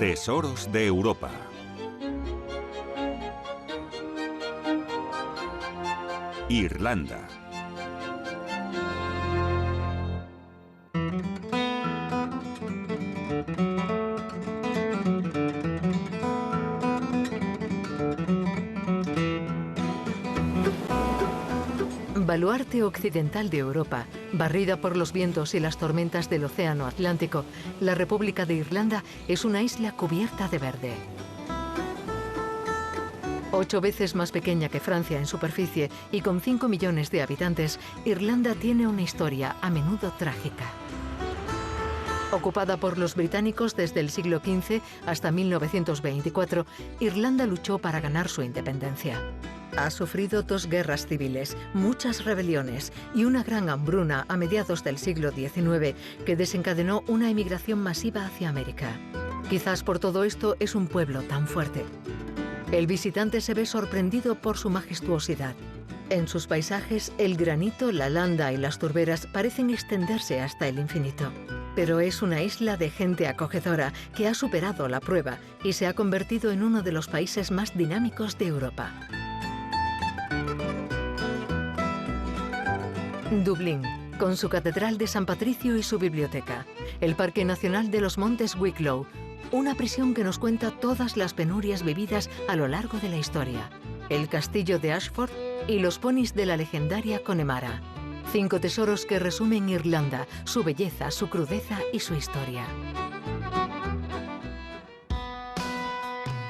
Tesoros de Europa. Irlanda. Baluarte occidental de Europa, barrida por los vientos y las tormentas del Océano Atlántico, la República de Irlanda es una isla cubierta de verde. 8 veces más pequeña que Francia en superficie y con 5 millones de habitantes, Irlanda tiene una historia a menudo trágica. Ocupada por los británicos desde el siglo XV hasta 1924, Irlanda luchó para ganar su independencia. Ha sufrido 2 guerras civiles, muchas rebeliones y una gran hambruna a mediados del siglo XIX que desencadenó una emigración masiva hacia América. Quizás por todo esto es un pueblo tan fuerte. El visitante se ve sorprendido por su majestuosidad. En sus paisajes, el granito, la landa y las turberas parecen extenderse hasta el infinito. Pero es una isla de gente acogedora que ha superado la prueba y se ha convertido en uno de los países más dinámicos de Europa. Dublín, con su Catedral de San Patricio y su biblioteca. El Parque Nacional de los Montes Wicklow, una prisión que nos cuenta todas las penurias vividas a lo largo de la historia. El Castillo de Ashford y los ponis de la legendaria Connemara. 5 tesoros que resumen Irlanda, su belleza, su crudeza y su historia.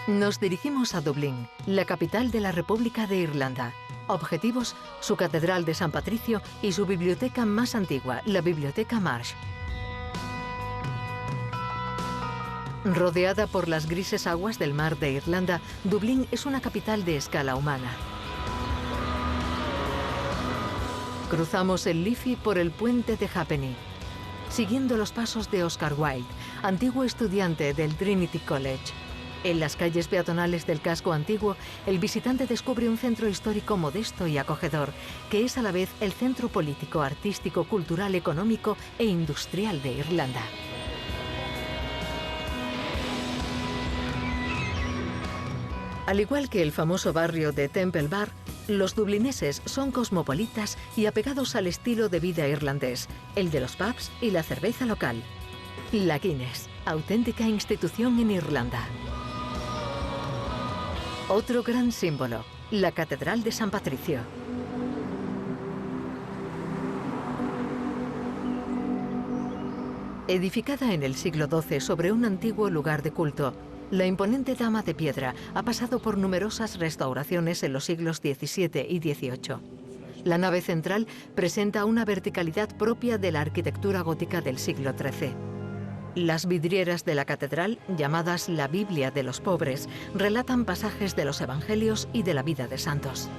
Nos dirigimos a Dublín, la capital de la República de Irlanda. Objetivos: su Catedral de San Patricio y su biblioteca más antigua, la Biblioteca Marsh. Rodeada por las grises aguas del mar de Irlanda, Dublín es una capital de escala humana. Cruzamos el Liffey por el puente de Halfpenny, siguiendo los pasos de Oscar Wilde, antiguo estudiante del Trinity College. En las calles peatonales del casco antiguo, el visitante descubre un centro histórico modesto y acogedor, que es a la vez el centro político, artístico, cultural, económico e industrial de Irlanda. Al igual que el famoso barrio de Temple Bar, los dublineses son cosmopolitas y apegados al estilo de vida irlandés, el de los pubs y la cerveza local. La Guinness, auténtica institución en Irlanda. Otro gran símbolo, la Catedral de San Patricio. Edificada en el siglo XII sobre un antiguo lugar de culto, la imponente Dama de Piedra ha pasado por numerosas restauraciones en los siglos XVII y XVIII. La nave central presenta una verticalidad propia de la arquitectura gótica del siglo XIII. Las vidrieras de la catedral, llamadas la Biblia de los pobres, relatan pasajes de los evangelios y de la vida de santos.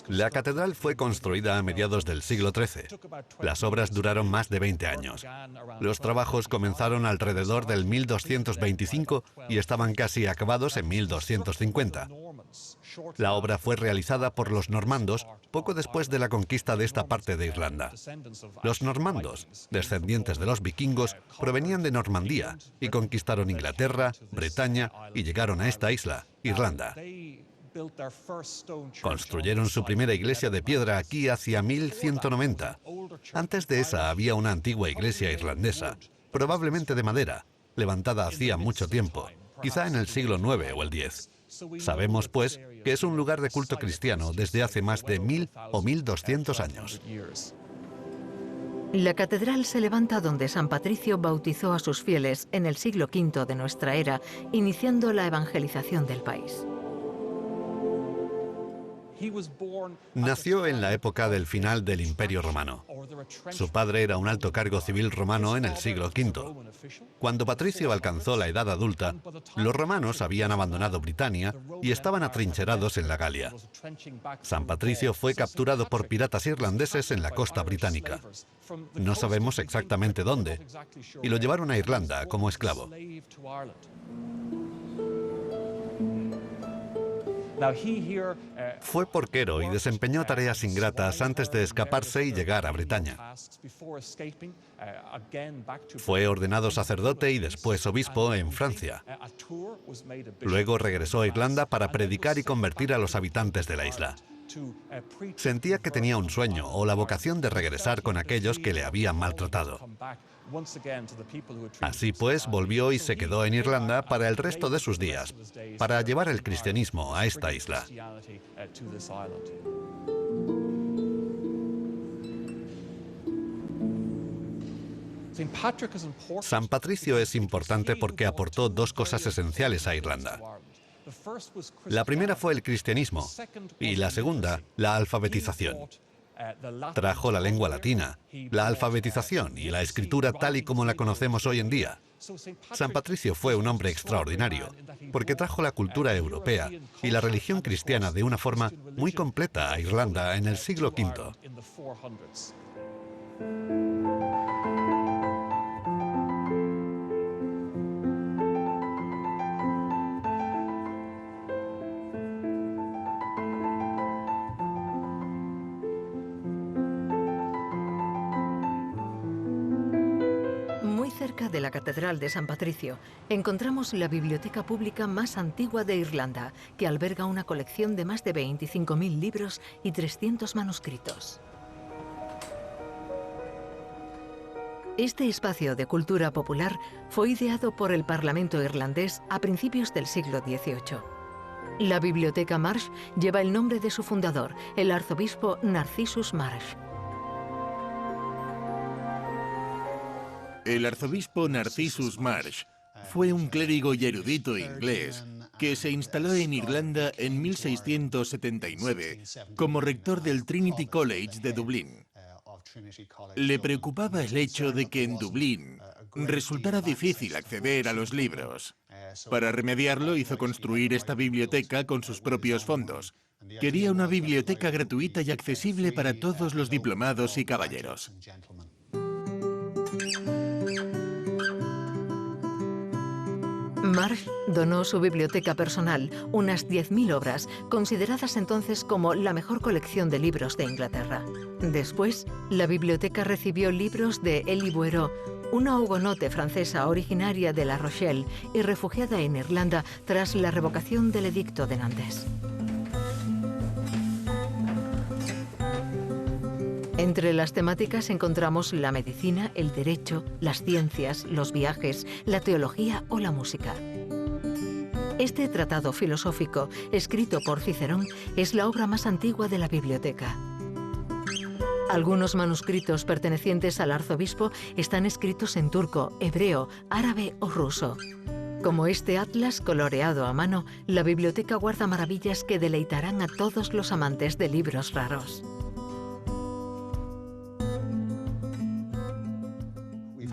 La catedral fue construida a mediados del siglo XIII. Las obras duraron más de 20 años. Los trabajos comenzaron alrededor del 1225 y estaban casi acabados en 1250. La obra fue realizada por los normandos poco después de la conquista de esta parte de Irlanda. Los normandos, descendientes de los vikingos, provenían de Normandía y conquistaron Inglaterra, Bretaña y llegaron a esta isla, Irlanda. Construyeron su primera iglesia de piedra aquí hacia 1190. Antes de esa había una antigua iglesia irlandesa, probablemente de madera, levantada hacía mucho tiempo, quizá en el siglo IX o el X. Sabemos, pues, que es un lugar de culto cristiano desde hace más de 1000 o 1200 años. La catedral se levanta donde San Patricio bautizó a sus fieles en el siglo V de nuestra era, iniciando la evangelización del país. Nació en la época del final del Imperio Romano. Su padre era un alto cargo civil romano en el siglo V. Cuando Patricio alcanzó la edad adulta, los romanos habían abandonado Britania y estaban atrincherados en la Galia. San Patricio fue capturado por piratas irlandeses en la costa británica. No sabemos exactamente dónde, y lo llevaron a Irlanda como esclavo. Fue porquero y desempeñó tareas ingratas antes de escaparse y llegar a Bretaña. Fue ordenado sacerdote y después obispo en Francia. Luego regresó a Irlanda para predicar y convertir a los habitantes de la isla. Sentía que tenía un sueño o la vocación de regresar con aquellos que le habían maltratado. Así pues, volvió y se quedó en Irlanda para el resto de sus días, para llevar el cristianismo a esta isla. San Patricio es importante porque aportó dos cosas esenciales a Irlanda. La primera fue el cristianismo y la segunda, la alfabetización. Trajo la lengua latina, la alfabetización y la escritura tal y como la conocemos hoy en día. San Patricio fue un hombre extraordinario, porque trajo la cultura europea y la religión cristiana de una forma muy completa a Irlanda en el siglo V. Cerca de la Catedral de San Patricio encontramos la biblioteca pública más antigua de Irlanda, que alberga una colección de más de 25.000 libros y 300 manuscritos. Este espacio de cultura popular fue ideado por el Parlamento irlandés a principios del siglo XVIII. La Biblioteca Marsh lleva el nombre de su fundador, el arzobispo Narcissus Marsh. El arzobispo Narcissus Marsh fue un clérigo y erudito inglés que se instaló en Irlanda en 1679 como rector del Trinity College de Dublín. Le preocupaba el hecho de que en Dublín resultara difícil acceder a los libros. Para remediarlo, hizo construir esta biblioteca con sus propios fondos. Quería una biblioteca gratuita y accesible para todos los diplomados y caballeros. Marsh donó su biblioteca personal, unas 10.000 obras, consideradas entonces como la mejor colección de libros de Inglaterra. Después, la biblioteca recibió libros de Elie Boéreau, una hugonote francesa originaria de La Rochelle y refugiada en Irlanda tras la revocación del Edicto de Nantes. Entre las temáticas encontramos la medicina, el derecho, las ciencias, los viajes, la teología o la música. Este tratado filosófico, escrito por Cicerón, es la obra más antigua de la biblioteca. Algunos manuscritos pertenecientes al arzobispo están escritos en turco, hebreo, árabe o ruso. Como este atlas coloreado a mano, la biblioteca guarda maravillas que deleitarán a todos los amantes de libros raros.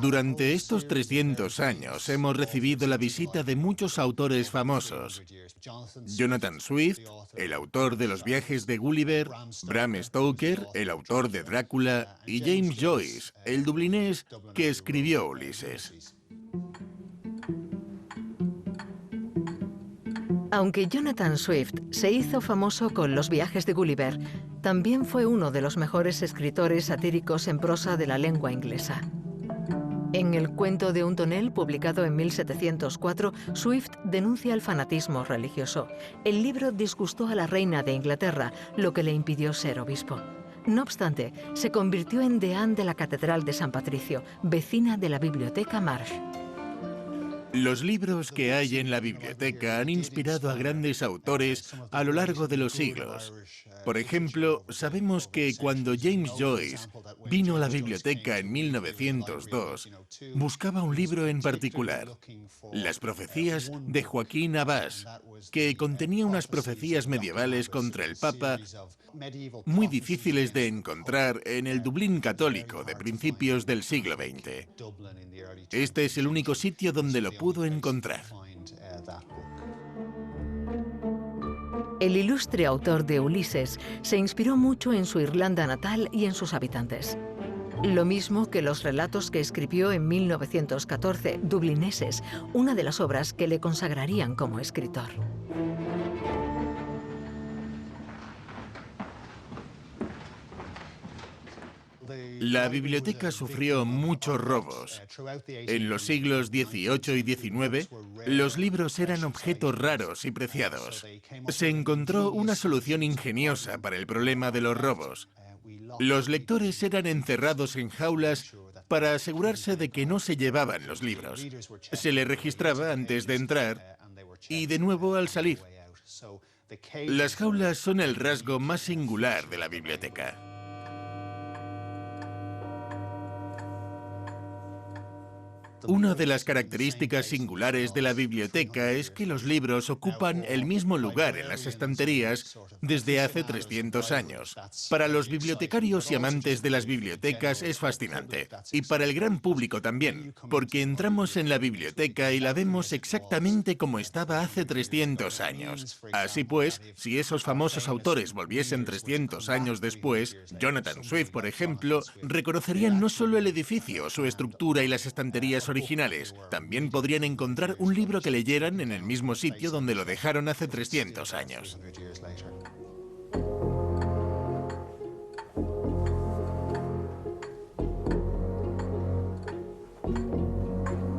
Durante estos 300 años hemos recibido la visita de muchos autores famosos. Jonathan Swift, el autor de Los viajes de Gulliver, Bram Stoker, el autor de Drácula, y James Joyce, el dublinés que escribió Ulises. Aunque Jonathan Swift se hizo famoso con Los viajes de Gulliver, también fue uno de los mejores escritores satíricos en prosa de la lengua inglesa. En El cuento de un tonel, publicado en 1704, Swift denuncia el fanatismo religioso. El libro disgustó a la reina de Inglaterra, lo que le impidió ser obispo. No obstante, se convirtió en deán de la Catedral de San Patricio, vecina de la Biblioteca Marsh. Los libros que hay en la biblioteca han inspirado a grandes autores a lo largo de los siglos. Por ejemplo, sabemos que cuando James Joyce vino a la biblioteca en 1902, buscaba un libro en particular, Las profecías de Joaquín Abbas, que contenía unas profecías medievales contra el Papa muy difíciles de encontrar en el Dublín católico de principios del siglo XX. Este es el único sitio donde lo pudo encontrar. El ilustre autor de Ulises se inspiró mucho en su Irlanda natal y en sus habitantes. Lo mismo que los relatos que escribió en 1914, Dublineses, una de las obras que le consagrarían como escritor. La biblioteca sufrió muchos robos. En los siglos XVIII y XIX, los libros eran objetos raros y preciados. Se encontró una solución ingeniosa para el problema de los robos. Los lectores eran encerrados en jaulas para asegurarse de que no se llevaban los libros. Se les registraba antes de entrar y de nuevo al salir. Las jaulas son el rasgo más singular de la biblioteca. Una de las características singulares de la biblioteca es que los libros ocupan el mismo lugar en las estanterías desde hace 300 años. Para los bibliotecarios y amantes de las bibliotecas es fascinante, y para el gran público también, porque entramos en la biblioteca y la vemos exactamente como estaba hace 300 años. Así pues, si esos famosos autores volviesen 300 años después, Jonathan Swift, por ejemplo, reconocerían no solo el edificio, su estructura y las estanterías originales, también podrían encontrar un libro que leyeran en el mismo sitio donde lo dejaron hace 300 años.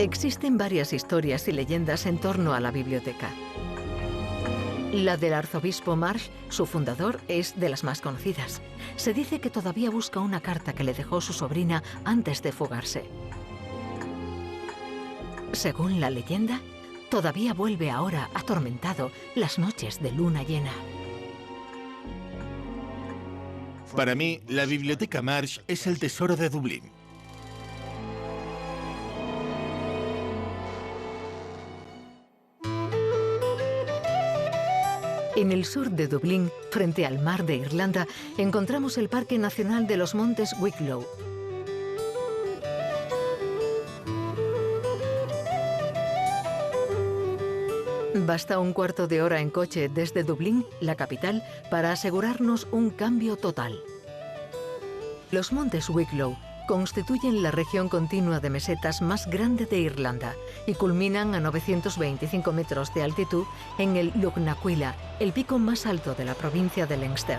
Existen varias historias y leyendas en torno a la biblioteca. La del arzobispo Marsh, su fundador, es de las más conocidas. Se dice que todavía busca una carta que le dejó su sobrina antes de fugarse. Según la leyenda, todavía vuelve ahora atormentado las noches de luna llena. Para mí, la Biblioteca Marsh es el tesoro de Dublín. En el sur de Dublín, frente al mar de Irlanda, encontramos el Parque Nacional de los Montes Wicklow. Basta un cuarto de hora en coche desde Dublín, la capital, para asegurarnos un cambio total. Los Montes Wicklow constituyen la región continua de mesetas más grande de Irlanda y culminan a 925 metros de altitud en el Lugnaquilla, el pico más alto de la provincia de Leinster.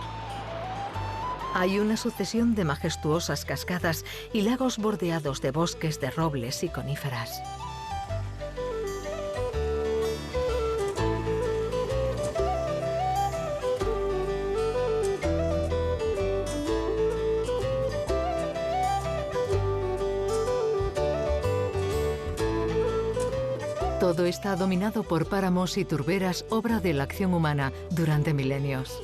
Hay una sucesión de majestuosas cascadas y lagos bordeados de bosques de robles y coníferas. Todo está dominado por páramos y turberas, obra de la acción humana durante milenios.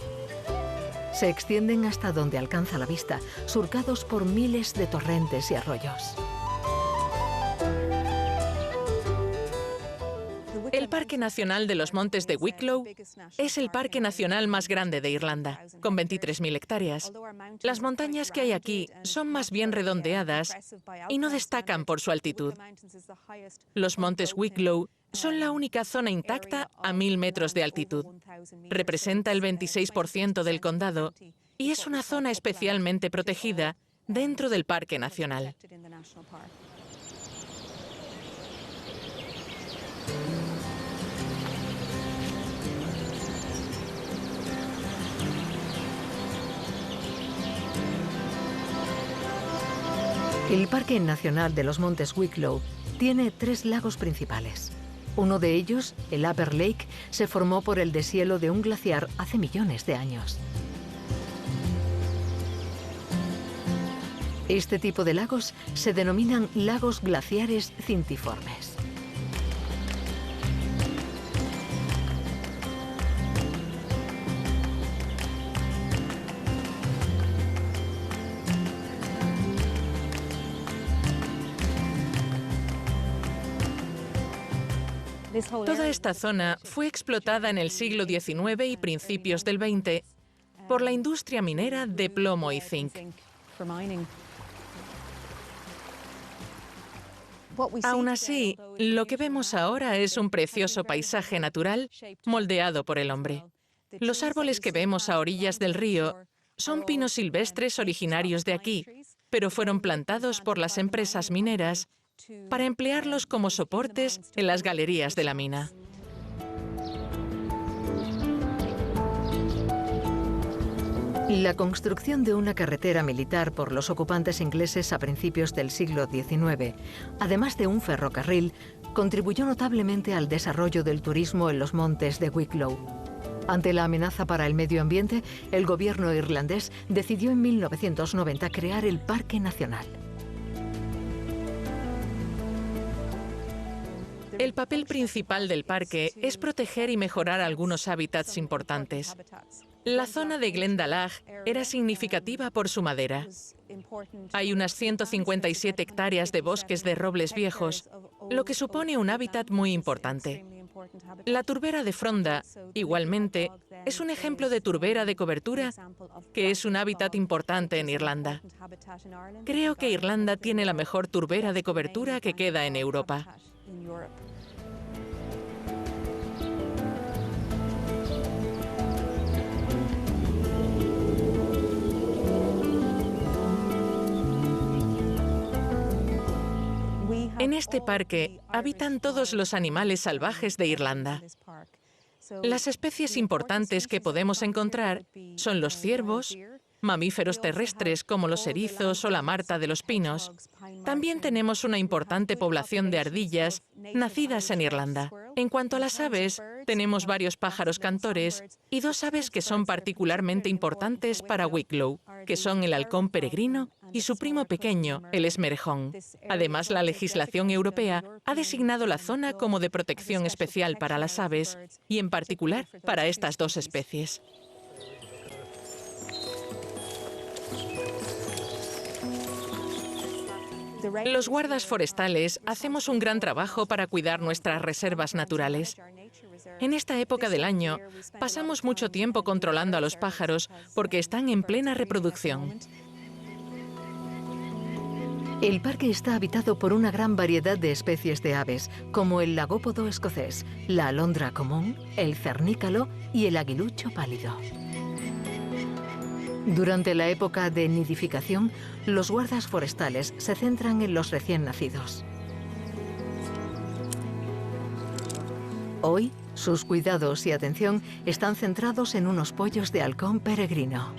Se extienden hasta donde alcanza la vista, surcados por miles de torrentes y arroyos. El Parque Nacional de los Montes de Wicklow es el parque nacional más grande de Irlanda, con 23.000 hectáreas. Las montañas que hay aquí son más bien redondeadas y no destacan por su altitud. Los Montes Wicklow son la única zona intacta a 1.000 metros de altitud. Representa el 26% del condado y es una zona especialmente protegida dentro del Parque Nacional. El Parque Nacional de los Montes Wicklow tiene 3 lagos principales. Uno de ellos, el Upper Lake, se formó por el deshielo de un glaciar hace millones de años. Este tipo de lagos se denominan lagos glaciares cintiformes. Toda esta zona fue explotada en el siglo XIX y principios del XX por la industria minera de plomo y zinc. Aún así, lo que vemos ahora es un precioso paisaje natural moldeado por el hombre. Los árboles que vemos a orillas del río son pinos silvestres originarios de aquí, pero fueron plantados por las empresas mineras para emplearlos como soportes en las galerías de la mina. La construcción de una carretera militar por los ocupantes ingleses a principios del siglo XIX, además de un ferrocarril, contribuyó notablemente al desarrollo del turismo en los montes de Wicklow. Ante la amenaza para el medio ambiente, el gobierno irlandés decidió en 1990 crear el Parque Nacional. El papel principal del parque es proteger y mejorar algunos hábitats importantes. La zona de Glendalough era significativa por su madera. Hay unas 157 hectáreas de bosques de robles viejos, lo que supone un hábitat muy importante. La turbera de Fronda, igualmente, es un ejemplo de turbera de cobertura que es un hábitat importante en Irlanda. Creo que Irlanda tiene la mejor turbera de cobertura que queda en Europa. En este parque habitan todos los animales salvajes de Irlanda. Las especies importantes que podemos encontrar son los ciervos, mamíferos terrestres como los erizos o la marta de los pinos. También tenemos una importante población de ardillas nacidas en Irlanda. En cuanto a las aves, tenemos varios pájaros cantores y dos aves que son particularmente importantes para Wicklow, que son el halcón peregrino y su primo pequeño, el esmerejón. Además, la legislación europea ha designado la zona como de protección especial para las aves y en particular para estas dos especies. Los guardas forestales hacemos un gran trabajo para cuidar nuestras reservas naturales. En esta época del año, pasamos mucho tiempo controlando a los pájaros porque están en plena reproducción. El parque está habitado por una gran variedad de especies de aves, como el lagópodo escocés, la alondra común, el cernícalo y el aguilucho pálido. Durante la época de nidificación, los guardas forestales se centran en los recién nacidos. Hoy, sus cuidados y atención están centrados en unos pollos de halcón peregrino.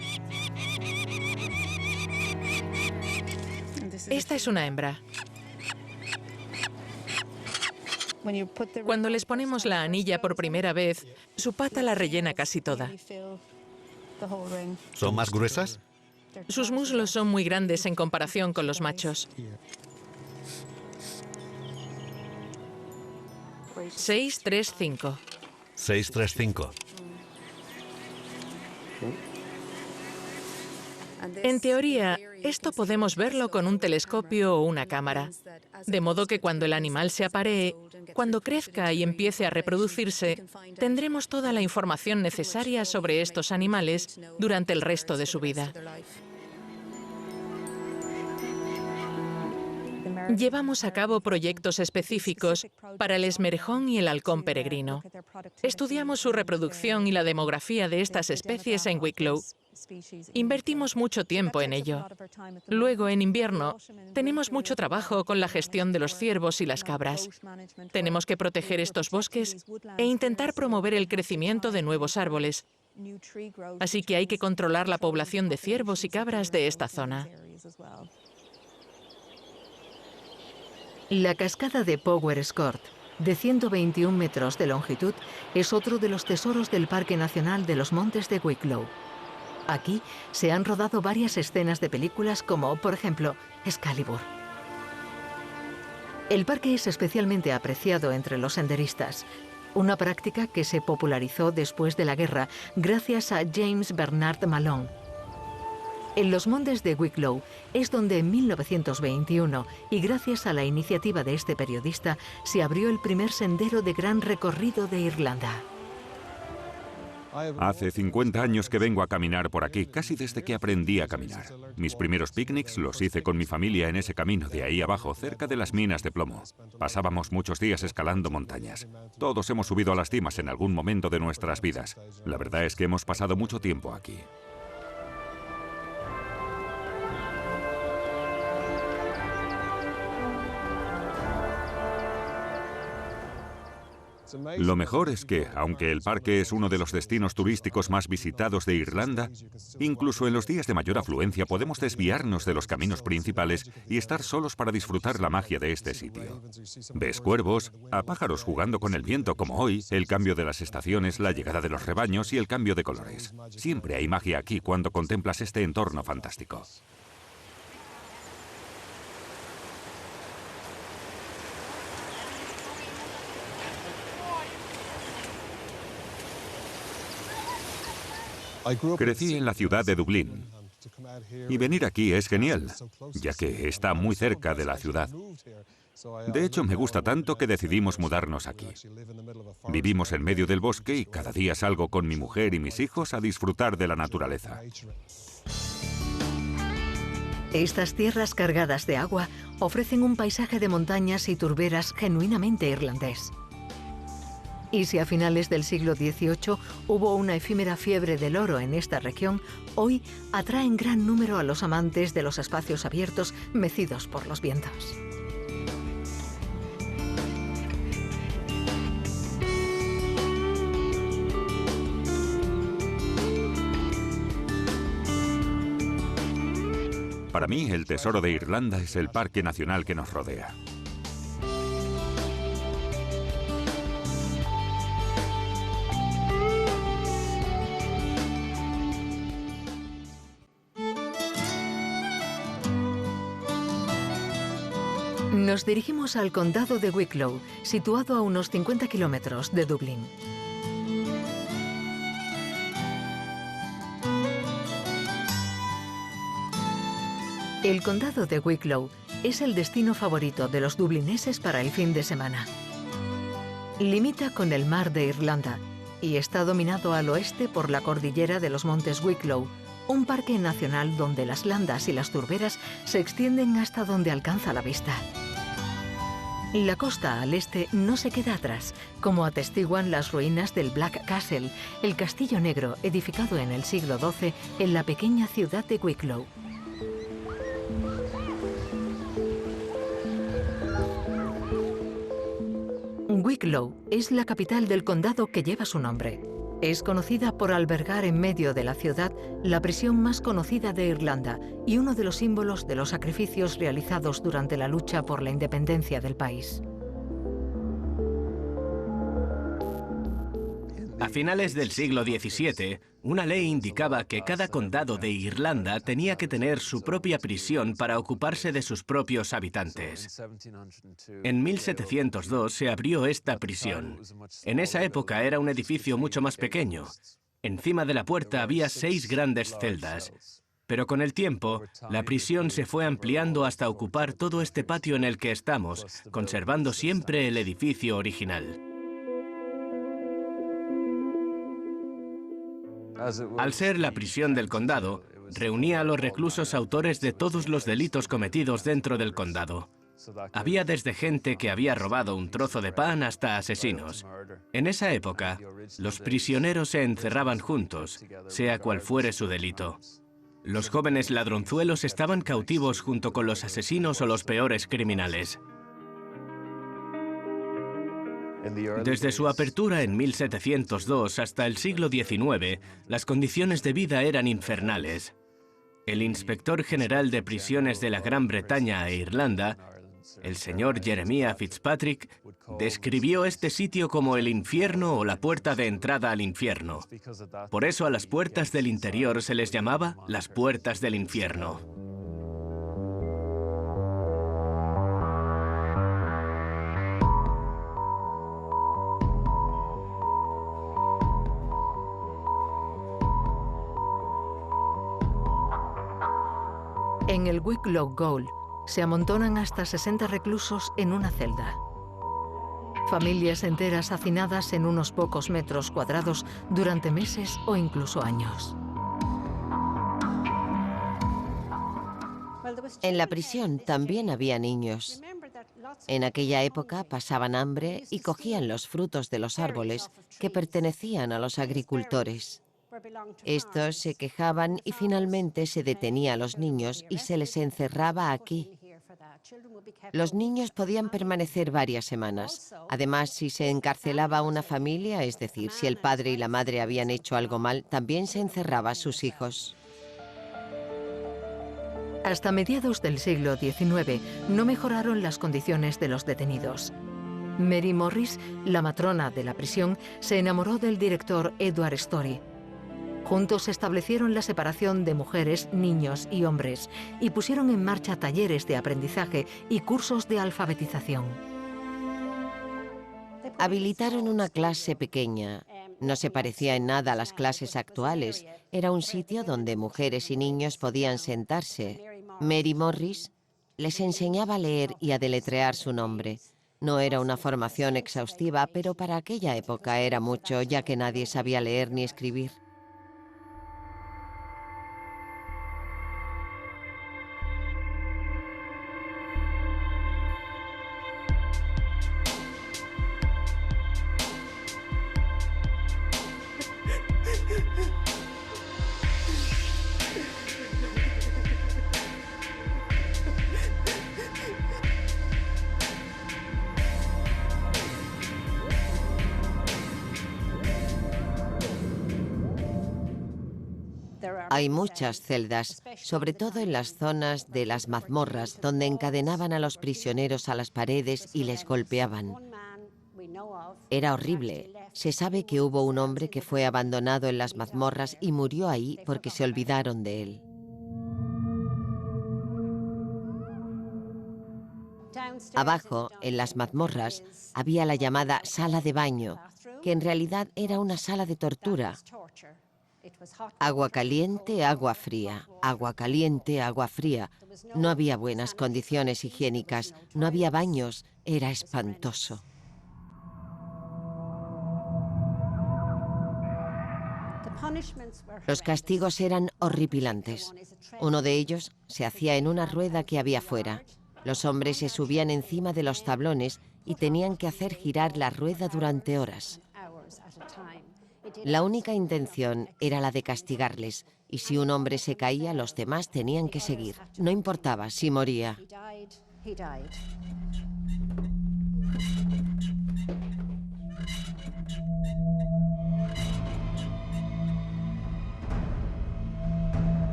Esta es una hembra. Cuando les ponemos la anilla por primera vez, su pata la rellena casi toda. ¿Son más gruesas? Sus muslos son muy grandes en comparación con los machos. 635. 635. En teoría, esto podemos verlo con un telescopio o una cámara, de modo que cuando el animal se aparee, cuando crezca y empiece a reproducirse, tendremos toda la información necesaria sobre estos animales durante el resto de su vida. Llevamos a cabo proyectos específicos para el esmerejón y el halcón peregrino. Estudiamos su reproducción y la demografía de estas especies en Wicklow. Invertimos mucho tiempo en ello. Luego, en invierno, tenemos mucho trabajo con la gestión de los ciervos y las cabras. Tenemos que proteger estos bosques e intentar promover el crecimiento de nuevos árboles. Así que hay que controlar la población de ciervos y cabras de esta zona. La cascada de Powerscourt, de 121 metros de longitud, es otro de los tesoros del Parque Nacional de los Montes de Wicklow. Aquí se han rodado varias escenas de películas como, por ejemplo, Excalibur. El parque es especialmente apreciado entre los senderistas, una práctica que se popularizó después de la guerra gracias a James Bernard Malone. En los montes de Wicklow es donde en 1921, y gracias a la iniciativa de este periodista, se abrió el primer sendero de gran recorrido de Irlanda. Hace 50 años que vengo a caminar por aquí, casi desde que aprendí a caminar. Mis primeros picnics los hice con mi familia en ese camino de ahí abajo, cerca de las minas de plomo. Pasábamos muchos días escalando montañas. Todos hemos subido a las cimas en algún momento de nuestras vidas. La verdad es que hemos pasado mucho tiempo aquí. Lo mejor es que, aunque el parque es uno de los destinos turísticos más visitados de Irlanda, incluso en los días de mayor afluencia podemos desviarnos de los caminos principales y estar solos para disfrutar la magia de este sitio. Ves cuervos, a pájaros jugando con el viento como hoy, el cambio de las estaciones, la llegada de los rebaños y el cambio de colores. Siempre hay magia aquí cuando contemplas este entorno fantástico. Crecí en la ciudad de Dublín y venir aquí es genial, ya que está muy cerca de la ciudad. De hecho, me gusta tanto que decidimos mudarnos aquí. Vivimos en medio del bosque y cada día salgo con mi mujer y mis hijos a disfrutar de la naturaleza. Estas tierras cargadas de agua ofrecen un paisaje de montañas y turberas genuinamente irlandés. Y si a finales del siglo XVIII hubo una efímera fiebre del oro en esta región, hoy atraen gran número a los amantes de los espacios abiertos mecidos por los vientos. Para mí, el tesoro de Irlanda es el parque nacional que nos rodea. Nos dirigimos al condado de Wicklow, situado a unos 50 kilómetros de Dublín. El condado de Wicklow es el destino favorito de los dublineses para el fin de semana. Limita con el mar de Irlanda y está dominado al oeste por la cordillera de los montes Wicklow, un parque nacional donde las landas y las turberas se extienden hasta donde alcanza la vista. La costa al este no se queda atrás, como atestiguan las ruinas del Black Castle, el castillo negro edificado en el siglo XII en la pequeña ciudad de Wicklow. Wicklow es la capital del condado que lleva su nombre. Es conocida por albergar en medio de la ciudad la prisión más conocida de Irlanda y uno de los símbolos de los sacrificios realizados durante la lucha por la independencia del país. A finales del siglo XVII, una ley indicaba que cada condado de Irlanda tenía que tener su propia prisión para ocuparse de sus propios habitantes. En 1702 se abrió esta prisión. En esa época era un edificio mucho más pequeño. Encima de la puerta había 6 grandes celdas. Pero con el tiempo, la prisión se fue ampliando hasta ocupar todo este patio en el que estamos, conservando siempre el edificio original. Al ser la prisión del condado, reunía a los reclusos autores de todos los delitos cometidos dentro del condado. Había desde gente que había robado un trozo de pan hasta asesinos. En esa época, los prisioneros se encerraban juntos, sea cual fuere su delito. Los jóvenes ladronzuelos estaban cautivos junto con los asesinos o los peores criminales. Desde su apertura en 1702 hasta el siglo XIX, las condiciones de vida eran infernales. El inspector general de prisiones de la Gran Bretaña e Irlanda, el señor Jeremiah Fitzpatrick, describió este sitio como el infierno o la puerta de entrada al infierno. Por eso a las puertas del interior se les llamaba las puertas del infierno. En el Wicklow Gaol se amontonan hasta 60 reclusos en una celda. Familias enteras hacinadas en unos pocos metros cuadrados durante meses o incluso años. En la prisión también había niños. En aquella época pasaban hambre y cogían los frutos de los árboles que pertenecían a los agricultores. Estos se quejaban y finalmente se detenía a los niños y se les encerraba aquí. Los niños podían permanecer varias semanas. Además, si se encarcelaba a una familia, es decir, si el padre y la madre habían hecho algo mal, también se encerraba a sus hijos. Hasta mediados del siglo XIX no mejoraron las condiciones de los detenidos. Mary Morris, la matrona de la prisión, se enamoró del director Edward Story. Juntos establecieron la separación de mujeres, niños y hombres y pusieron en marcha talleres de aprendizaje y cursos de alfabetización. Habilitaron una clase pequeña. No se parecía en nada a las clases actuales. Era un sitio donde mujeres y niños podían sentarse. Mary Morris les enseñaba a leer y a deletrear su nombre. No era una formación exhaustiva, pero para aquella época era mucho, ya que nadie sabía leer ni escribir. Hay muchas celdas, sobre todo en las zonas de las mazmorras, donde encadenaban a los prisioneros a las paredes y les golpeaban. Era horrible. Se sabe que hubo un hombre que fue abandonado en las mazmorras y murió ahí porque se olvidaron de él. Abajo, en las mazmorras, había la llamada sala de baño, que en realidad era una sala de tortura. Agua caliente, agua fría, agua caliente, agua fría. No había buenas condiciones higiénicas, no había baños, era espantoso. Los castigos eran horripilantes. Uno de ellos se hacía en una rueda que había fuera. Los hombres se subían encima de los tablones y tenían que hacer girar la rueda durante horas. La única intención era la de castigarles, y si un hombre se caía, los demás tenían que seguir. No importaba si moría.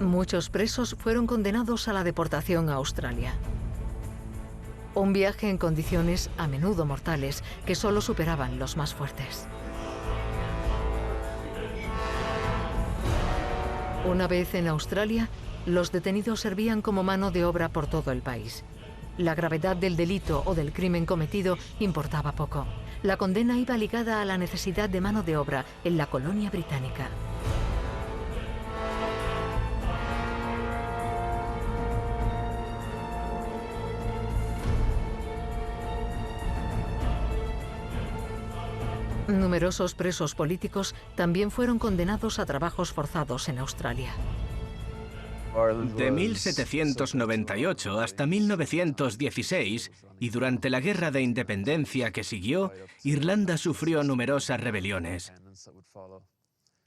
Muchos presos fueron condenados a la deportación a Australia. Un viaje en condiciones a menudo mortales que solo superaban los más fuertes. Una vez en Australia, los detenidos servían como mano de obra por todo el país. La gravedad del delito o del crimen cometido importaba poco. La condena iba ligada a la necesidad de mano de obra en la colonia británica. Numerosos presos políticos también fueron condenados a trabajos forzados en Australia. De 1798 hasta 1916, y durante la Guerra de Independencia que siguió, Irlanda sufrió numerosas rebeliones.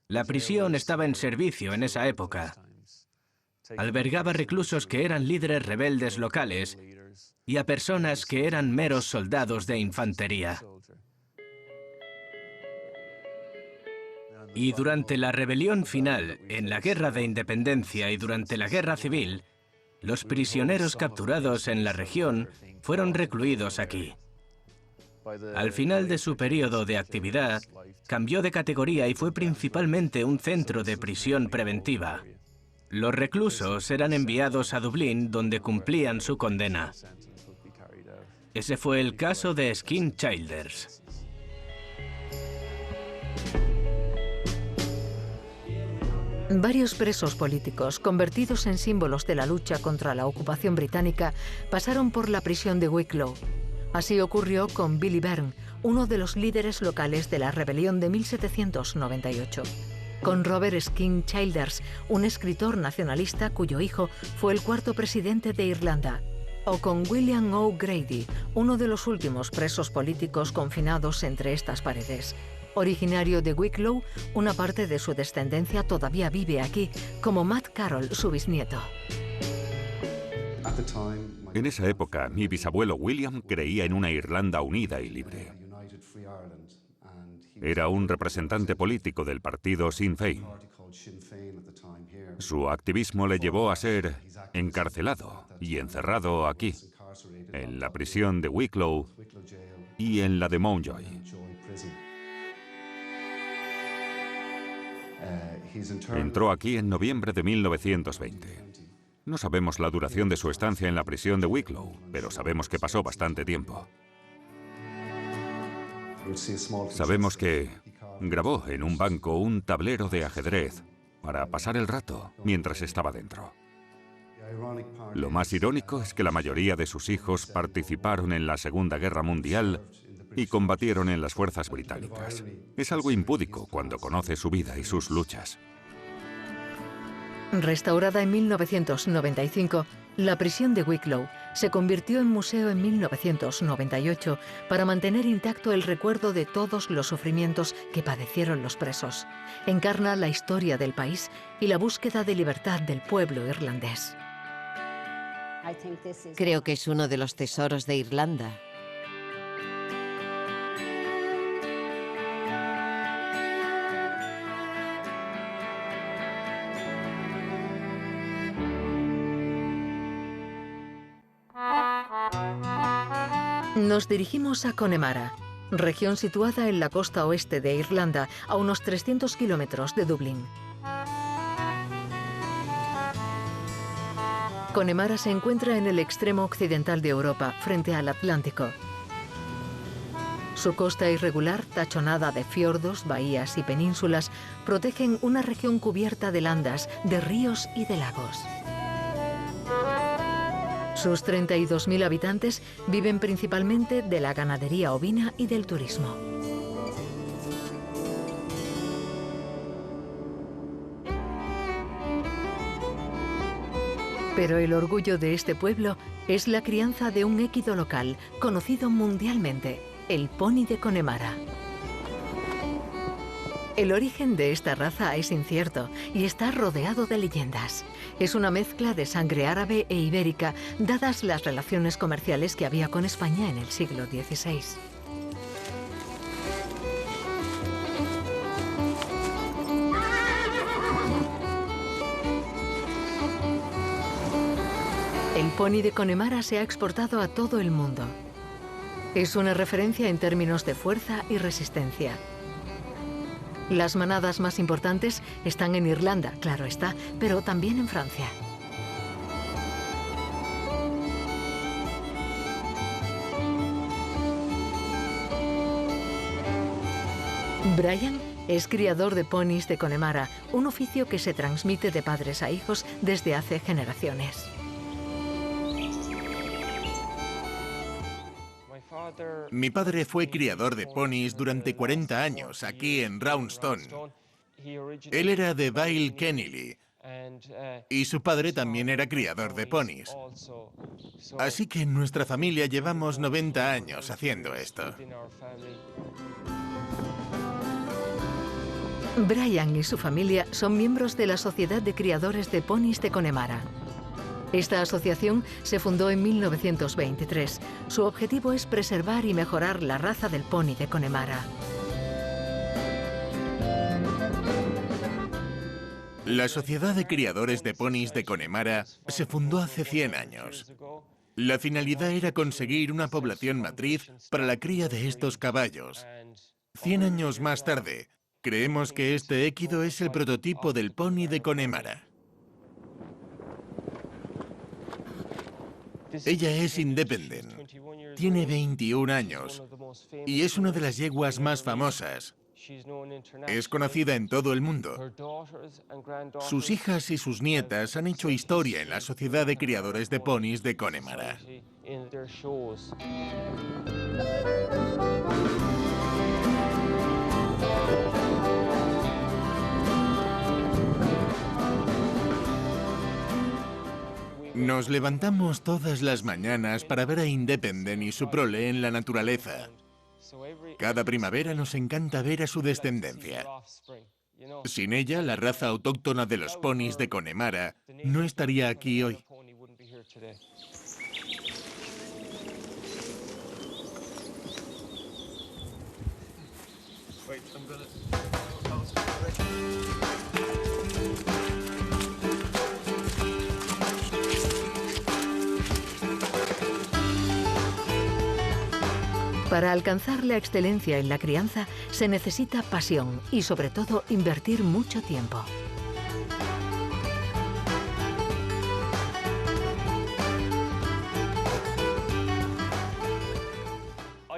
La prisión estaba en servicio en esa época. Albergaba reclusos que eran líderes rebeldes locales y a personas que eran meros soldados de infantería. Y durante la rebelión final, en la Guerra de Independencia y durante la Guerra Civil, los prisioneros capturados en la región fueron recluidos aquí. Al final de su periodo de actividad, cambió de categoría y fue principalmente un centro de prisión preventiva. Los reclusos eran enviados a Dublín, donde cumplían su condena. Ese fue el caso de Skin Childers. Varios presos políticos, convertidos en símbolos de la lucha contra la ocupación británica, pasaron por la prisión de Wicklow. Así ocurrió con Billy Byrne, uno de los líderes locales de la rebelión de 1798. Con Robert Skin Childers, un escritor nacionalista cuyo hijo fue el cuarto presidente de Irlanda. O con William O'Grady, uno de los últimos presos políticos confinados entre estas paredes. Originario de Wicklow, una parte de su descendencia todavía vive aquí, como Matt Carroll, su bisnieto. En esa época, mi bisabuelo William creía en una Irlanda unida y libre. Era un representante político del partido Sinn Féin. Su activismo le llevó a ser encarcelado y encerrado aquí, en la prisión de Wicklow y en la de Mountjoy. Entró aquí en noviembre de 1920. No sabemos la duración de su estancia en la prisión de Wicklow, pero sabemos que pasó bastante tiempo. Sabemos que grabó en un banco un tablero de ajedrez para pasar el rato mientras estaba dentro. Lo más irónico es que la mayoría de sus hijos participaron en la Segunda Guerra Mundial y combatieron en las fuerzas británicas. Es algo impúdico cuando conoce su vida y sus luchas. Restaurada en 1995, la prisión de Wicklow se convirtió en museo en 1998 para mantener intacto el recuerdo de todos los sufrimientos que padecieron los presos. Encarna la historia del país y la búsqueda de libertad del pueblo irlandés. Creo que es uno de los tesoros de Irlanda. Nos dirigimos a Connemara, región situada en la costa oeste de Irlanda, a unos 300 kilómetros de Dublín. Connemara se encuentra en el extremo occidental de Europa, frente al Atlántico. Su costa irregular, tachonada de fiordos, bahías y penínsulas, protegen una región cubierta de landas, de ríos y de lagos. Sus 32.000 habitantes viven principalmente de la ganadería ovina y del turismo. Pero el orgullo de este pueblo es la crianza de un équido local, conocido mundialmente, el pony de Connemara. El origen de esta raza es incierto y está rodeado de leyendas. Es una mezcla de sangre árabe e ibérica, dadas las relaciones comerciales que había con España en el siglo XVI. El pony de Connemara se ha exportado a todo el mundo. Es una referencia en términos de fuerza y resistencia. Las manadas más importantes están en Irlanda, claro está, pero también en Francia. Brian es criador de ponis de Connemara, un oficio que se transmite de padres a hijos desde hace generaciones. Mi padre fue criador de ponis durante 40 años aquí en Roundstone. Él era de Byle Kennelly y su padre también era criador de ponis. Así que en nuestra familia llevamos 90 años haciendo esto. Brian y su familia son miembros de la Sociedad de Criadores de Ponis de Connemara. Esta asociación se fundó en 1923. Su objetivo es preservar y mejorar la raza del pony de Connemara. La Sociedad de Criadores de Ponis de Connemara se fundó hace 100 años. La finalidad era conseguir una población matriz para la cría de estos caballos. 100 años más tarde, creemos que este équido es el prototipo del pony de Connemara. Ella es Independent, tiene 21 años y es una de las yeguas más famosas. Es conocida en todo el mundo. Sus hijas y sus nietas han hecho historia en la Sociedad de Criadores de Ponis de Connemara. Nos levantamos todas las mañanas para ver a Independent y su prole en la naturaleza. Cada primavera nos encanta ver a su descendencia. Sin ella, la raza autóctona de los ponis de Connemara no estaría aquí hoy. Para alcanzar la excelencia en la crianza se necesita pasión y, sobre todo, invertir mucho tiempo.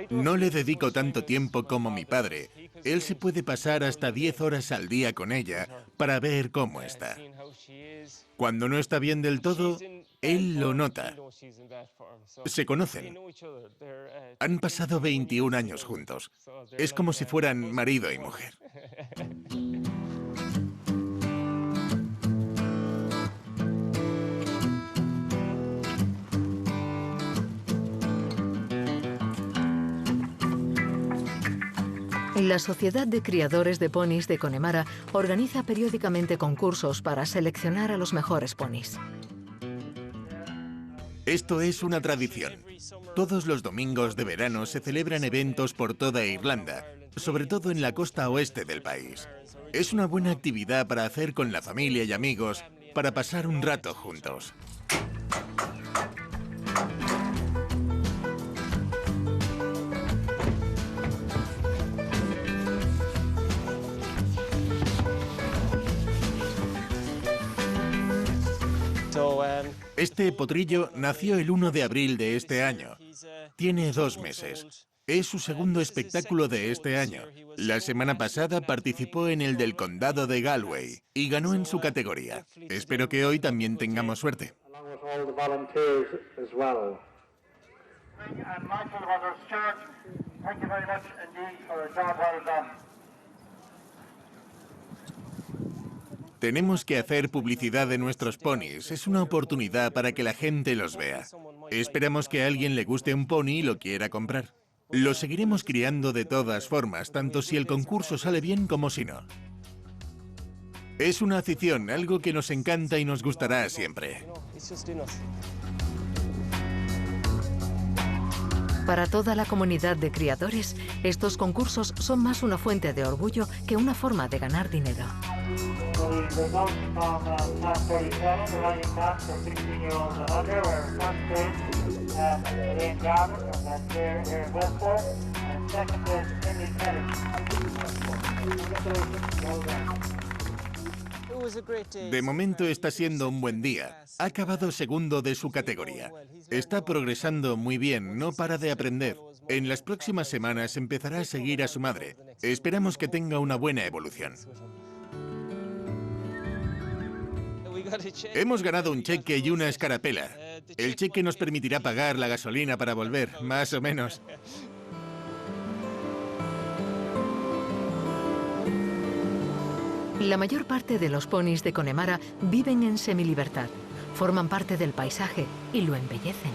No le dedico tanto tiempo como mi padre. Él se puede pasar hasta 10 horas al día con ella para ver cómo está. Cuando no está bien del todo, él lo nota. Se conocen. Han pasado 21 años juntos. Es como si fueran marido y mujer. La Sociedad de Criadores de Ponis de Connemara organiza periódicamente concursos para seleccionar a los mejores ponis. Esto es una tradición. Todos los domingos de verano se celebran eventos por toda Irlanda, sobre todo en la costa oeste del país. Es una buena actividad para hacer con la familia y amigos, para pasar un rato juntos. Este potrillo nació el 1 de abril de este año. Tiene 2 meses. Es su segundo espectáculo de este año. La semana pasada participó en el del condado de Galway y ganó en su categoría. Espero que hoy también tengamos suerte. Tenemos que hacer publicidad de nuestros ponis. Es una oportunidad para que la gente los vea. Esperamos que a alguien le guste un pony y lo quiera comprar. Lo seguiremos criando de todas formas, tanto si el concurso sale bien como si no. Es una afición, algo que nos encanta y nos gustará siempre. Para toda la comunidad de criadores, estos concursos son más una fuente de orgullo que una forma de ganar dinero. De momento está siendo un buen día. Ha acabado segundo de su categoría. Está progresando muy bien, no para de aprender. En las próximas semanas empezará a seguir a su madre. Esperamos que tenga una buena evolución. Hemos ganado un cheque y una escarapela. El cheque nos permitirá pagar la gasolina para volver, más o menos. La mayor parte de los ponis de Connemara viven en semilibertad, forman parte del paisaje y lo embellecen.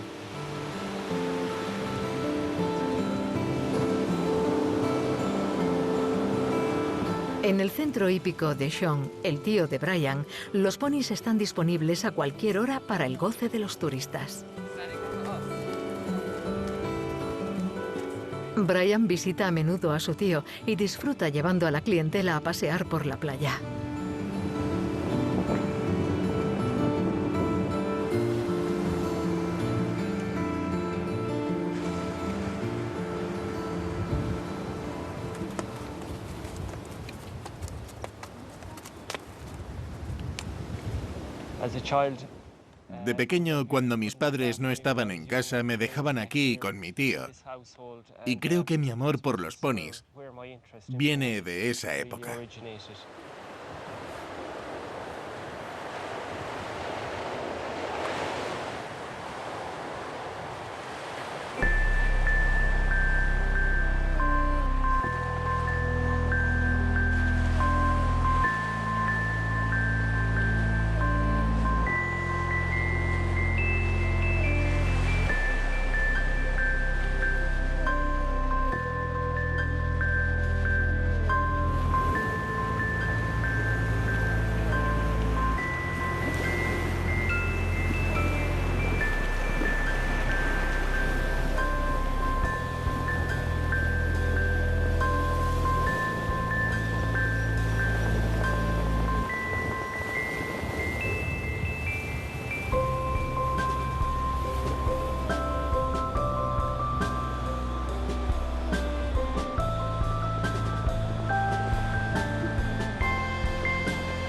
En el centro hípico de Sean, el tío de Brian, los ponis están disponibles a cualquier hora para el goce de los turistas. Brian visita a menudo a su tío y disfruta llevando a la clientela a pasear por la playa. De pequeño, cuando mis padres no estaban en casa, me dejaban aquí con mi tío. Y creo que mi amor por los ponis viene de esa época.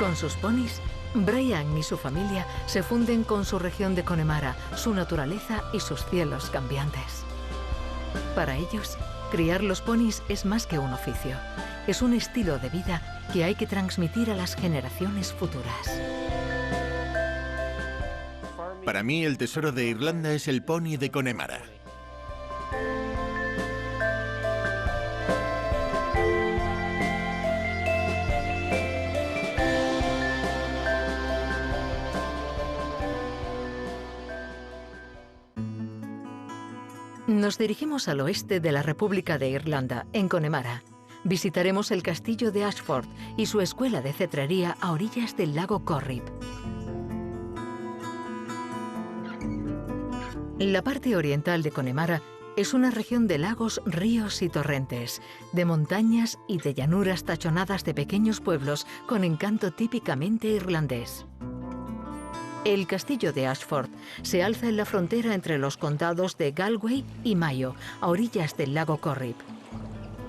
Con sus ponis, Brian y su familia se funden con su región de Connemara, su naturaleza y sus cielos cambiantes. Para ellos, criar los ponis es más que un oficio. Es un estilo de vida que hay que transmitir a las generaciones futuras. Para mí, el tesoro de Irlanda es el pony de Connemara. Nos dirigimos al oeste de la República de Irlanda, en Connemara. Visitaremos el castillo de Ashford y su escuela de cetrería a orillas del lago Corrib. La parte oriental de Connemara es una región de lagos, ríos y torrentes, de montañas y de llanuras tachonadas de pequeños pueblos con encanto típicamente irlandés. El castillo de Ashford se alza en la frontera entre los condados de Galway y Mayo, a orillas del lago Corrib.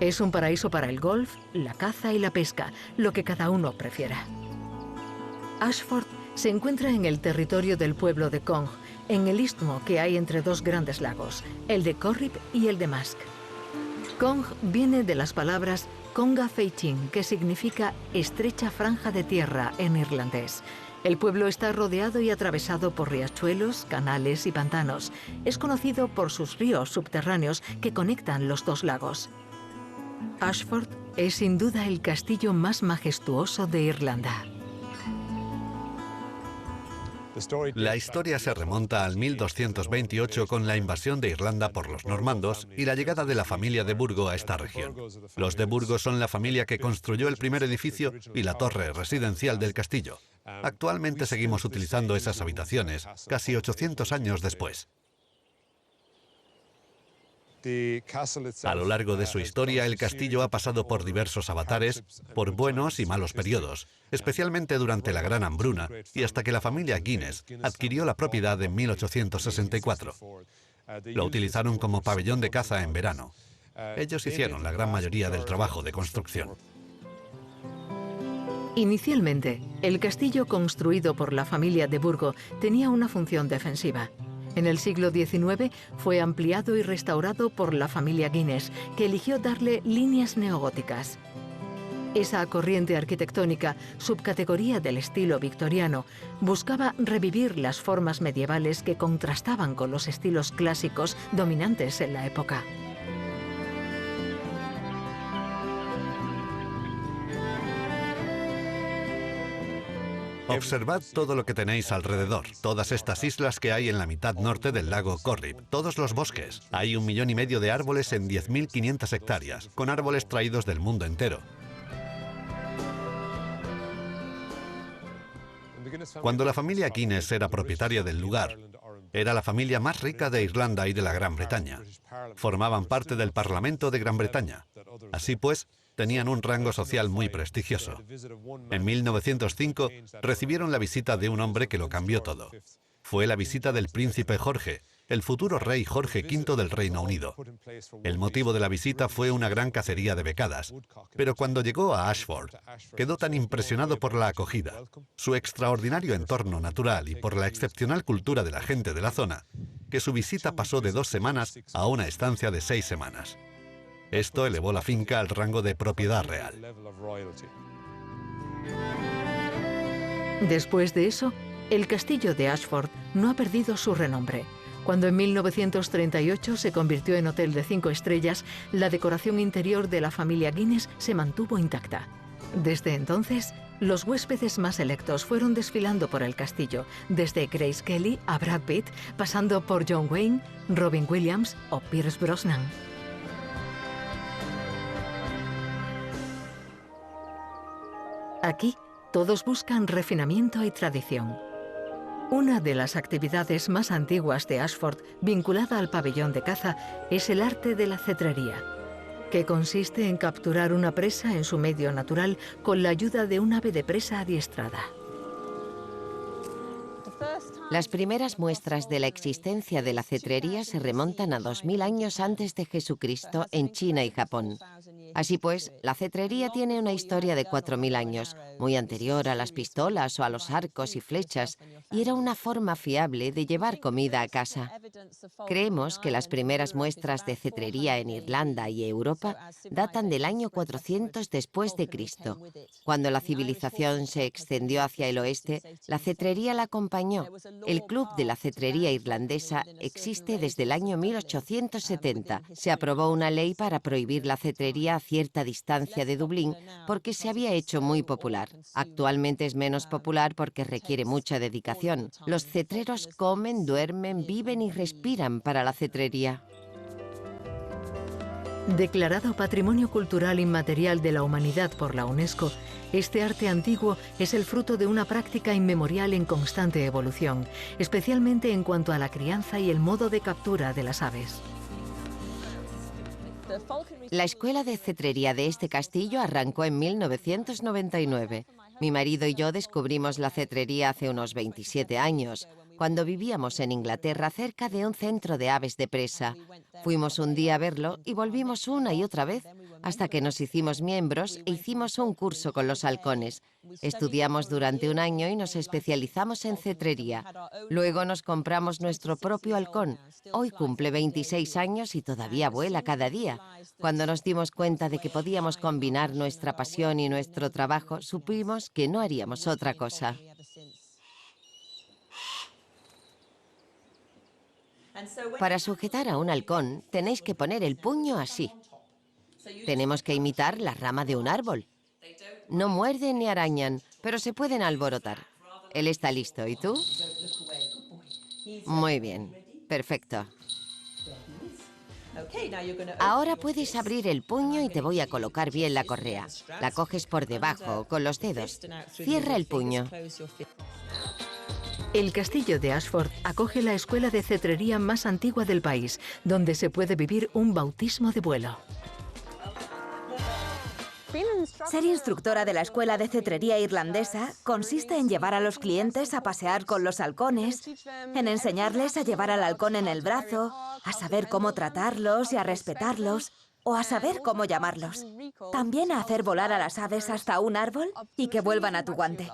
Es un paraíso para el golf, la caza y la pesca, lo que cada uno prefiera. Ashford se encuentra en el territorio del pueblo de Cong, en el istmo que hay entre dos grandes lagos, el de Corrib y el de Mask. Cong viene de las palabras Conga Feichin, que significa estrecha franja de tierra en irlandés. El pueblo está rodeado y atravesado por riachuelos, canales y pantanos. Es conocido por sus ríos subterráneos que conectan los dos lagos. Ashford es sin duda el castillo más majestuoso de Irlanda. La historia se remonta al 1228 con la invasión de Irlanda por los normandos y la llegada de la familia de Burgo a esta región. Los de Burgo son la familia que construyó el primer edificio y la torre residencial del castillo. Actualmente seguimos utilizando esas habitaciones, casi 800 años después. A lo largo de su historia, el castillo ha pasado por diversos avatares, por buenos y malos periodos, especialmente durante la Gran Hambruna y hasta que la familia Guinness adquirió la propiedad en 1864. Lo utilizaron como pabellón de caza en verano. Ellos hicieron la gran mayoría del trabajo de construcción. Inicialmente, el castillo construido por la familia de Burgo tenía una función defensiva. En el siglo XIX fue ampliado y restaurado por la familia Guinness, que eligió darle líneas neogóticas. Esa corriente arquitectónica, subcategoría del estilo victoriano, buscaba revivir las formas medievales que contrastaban con los estilos clásicos dominantes en la época. Observad todo lo que tenéis alrededor, todas estas islas que hay en la mitad norte del lago Corrib, todos los bosques. Hay 1,5 millones de árboles en 10.500 hectáreas, con árboles traídos del mundo entero. Cuando la familia Guinness era propietaria del lugar, era la familia más rica de Irlanda y de la Gran Bretaña. Formaban parte del Parlamento de Gran Bretaña. Así pues, tenían un rango social muy prestigioso. En 1905 recibieron la visita de un hombre que lo cambió todo. Fue la visita del príncipe Jorge, el futuro rey Jorge V del Reino Unido. El motivo de la visita fue una gran cacería de becadas, pero cuando llegó a Ashford, quedó tan impresionado por la acogida, su extraordinario entorno natural y por la excepcional cultura de la gente de la zona, que su visita pasó de 2 semanas a una estancia de 6 semanas. Esto elevó la finca al rango de propiedad real. Después de eso, el castillo de Ashford no ha perdido su renombre. Cuando en 1938 se convirtió en hotel de 5 estrellas, la decoración interior de la familia Guinness se mantuvo intacta. Desde entonces, los huéspedes más selectos fueron desfilando por el castillo, desde Grace Kelly a Brad Pitt, pasando por John Wayne, Robin Williams o Pierce Brosnan. Aquí, todos buscan refinamiento y tradición. Una de las actividades más antiguas de Ashford, vinculada al pabellón de caza, es el arte de la cetrería, que consiste en capturar una presa en su medio natural con la ayuda de un ave de presa adiestrada. Las primeras muestras de la existencia de la cetrería se remontan a 2000 años antes de Jesucristo en China y Japón. Así pues, la cetrería tiene una historia de 4000 años, muy anterior a las pistolas o a los arcos y flechas, y era una forma fiable de llevar comida a casa. Creemos que las primeras muestras de cetrería en Irlanda y Europa datan del año 400 después de Cristo. Cuando la civilización se extendió hacia el oeste, la cetrería la acompañó. El Club de la Cetrería Irlandesa existe desde el año 1870. Se aprobó una ley para prohibir la cetrería a cierta distancia de Dublín porque se había hecho muy popular. Actualmente es menos popular porque requiere mucha dedicación. Los cetreros comen, duermen, viven y respiran para la cetrería. Declarado Patrimonio Cultural Inmaterial de la Humanidad por la UNESCO, este arte antiguo es el fruto de una práctica inmemorial en constante evolución, especialmente en cuanto a la crianza y el modo de captura de las aves. La escuela de cetrería de este castillo arrancó en 1999. Mi marido y yo descubrimos la cetrería hace unos 27 años, cuando vivíamos en Inglaterra cerca de un centro de aves de presa. Fuimos un día a verlo y volvimos una y otra vez hasta que nos hicimos miembros e hicimos un curso con los halcones. Estudiamos durante un año y nos especializamos en cetrería. Luego nos compramos nuestro propio halcón. Hoy cumple 26 años y todavía vuela cada día. Cuando nos dimos cuenta de que podíamos combinar nuestra pasión y nuestro trabajo, supimos que no haríamos otra cosa. Para sujetar a un halcón, tenéis que poner el puño así. Tenemos que imitar la rama de un árbol. No muerden ni arañan, pero se pueden alborotar. Él está listo, ¿y tú? Muy bien, perfecto. Ahora puedes abrir el puño y te voy a colocar bien la correa. La coges por debajo, con los dedos. Cierra el puño. El castillo de Ashford acoge la escuela de cetrería más antigua del país, donde se puede vivir un bautismo de vuelo. Ser instructora de la escuela de cetrería irlandesa consiste en llevar a los clientes a pasear con los halcones, en enseñarles a llevar al halcón en el brazo, a saber cómo tratarlos y a respetarlos, o a saber cómo llamarlos. También a hacer volar a las aves hasta un árbol y que vuelvan a tu guante.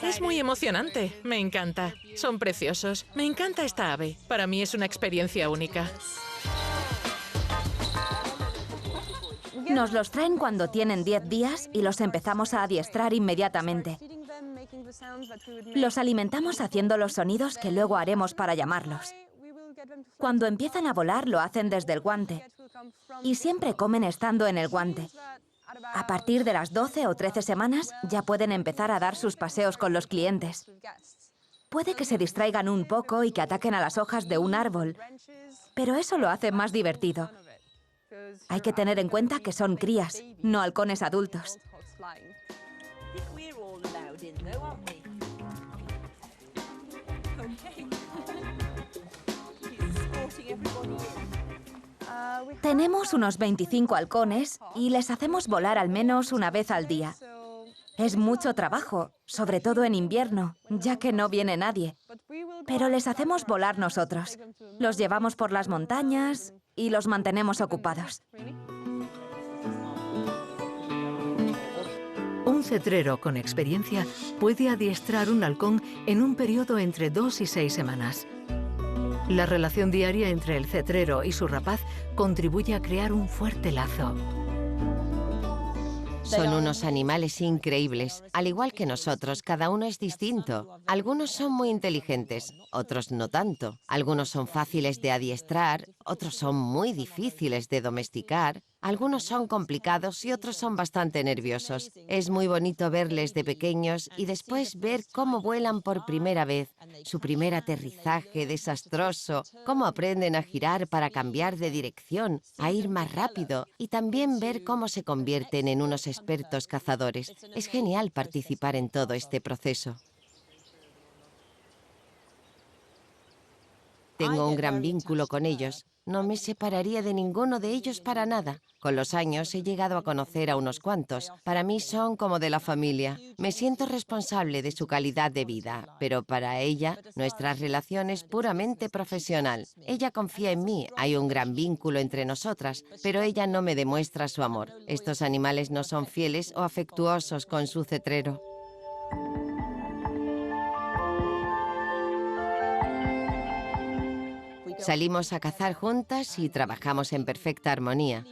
Es muy emocionante, me encanta. Son preciosos. Me encanta esta ave. Para mí es una experiencia única. Nos los traen cuando tienen 10 días y los empezamos a adiestrar inmediatamente. Los alimentamos haciendo los sonidos que luego haremos para llamarlos. Cuando empiezan a volar lo hacen desde el guante y siempre comen estando en el guante. A partir de las 12 o 13 semanas ya pueden empezar a dar sus paseos con los clientes. Puede que se distraigan un poco y que ataquen a las hojas de un árbol, pero eso lo hace más divertido. Hay que tener en cuenta que son crías, no halcones adultos. Tenemos unos 25 halcones y les hacemos volar al menos una vez al día. Es mucho trabajo, sobre todo en invierno, ya que no viene nadie. Pero les hacemos volar nosotros. Los llevamos por las montañas y los mantenemos ocupados. Un cetrero con experiencia puede adiestrar un halcón en un periodo entre 2 y 6 semanas. La relación diaria entre el cetrero y su rapaz contribuye a crear un fuerte lazo. Son unos animales increíbles. Al igual que nosotros, cada uno es distinto. Algunos son muy inteligentes, otros no tanto. Algunos son fáciles de adiestrar, otros son muy difíciles de domesticar. Algunos son complicados y otros son bastante nerviosos. Es muy bonito verles de pequeños y después ver cómo vuelan por primera vez, su primer aterrizaje desastroso, cómo aprenden a girar para cambiar de dirección, a ir más rápido y también ver cómo se convierten en unos expertos cazadores. Es genial participar en todo este proceso. Tengo un gran vínculo con ellos. No me separaría de ninguno de ellos para nada. Con los años he llegado a conocer a unos cuantos. Para mí son como de la familia. Me siento responsable de su calidad de vida, pero para ella, nuestra relación es puramente profesional. Ella confía en mí, hay un gran vínculo entre nosotras, pero ella no me demuestra su amor. Estos animales no son fieles o afectuosos con su cetrero. Salimos a cazar juntas y trabajamos en perfecta armonía.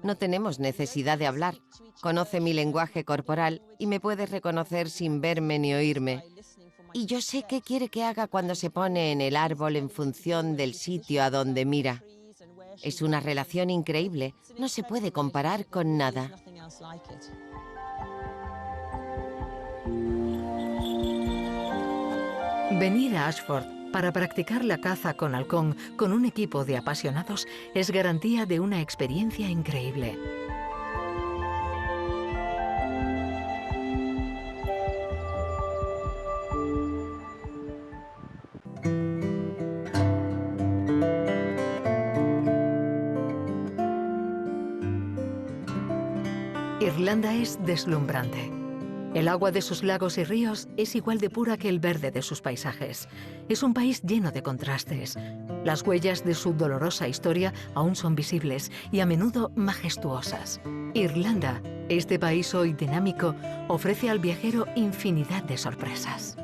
No tenemos necesidad de hablar. Conoce mi lenguaje corporal y me puede reconocer sin verme ni oírme. Y yo sé qué quiere que haga cuando se pone en el árbol en función del sitio a donde mira. Es una relación increíble. No se puede comparar con nada. Venir a Ashford para practicar la caza con halcón con un equipo de apasionados es garantía de una experiencia increíble. Irlanda es deslumbrante. El agua de sus lagos y ríos es igual de pura que el verde de sus paisajes. Es un país lleno de contrastes. Las huellas de su dolorosa historia aún son visibles y a menudo majestuosas. Irlanda, este país hoy dinámico, ofrece al viajero infinidad de sorpresas.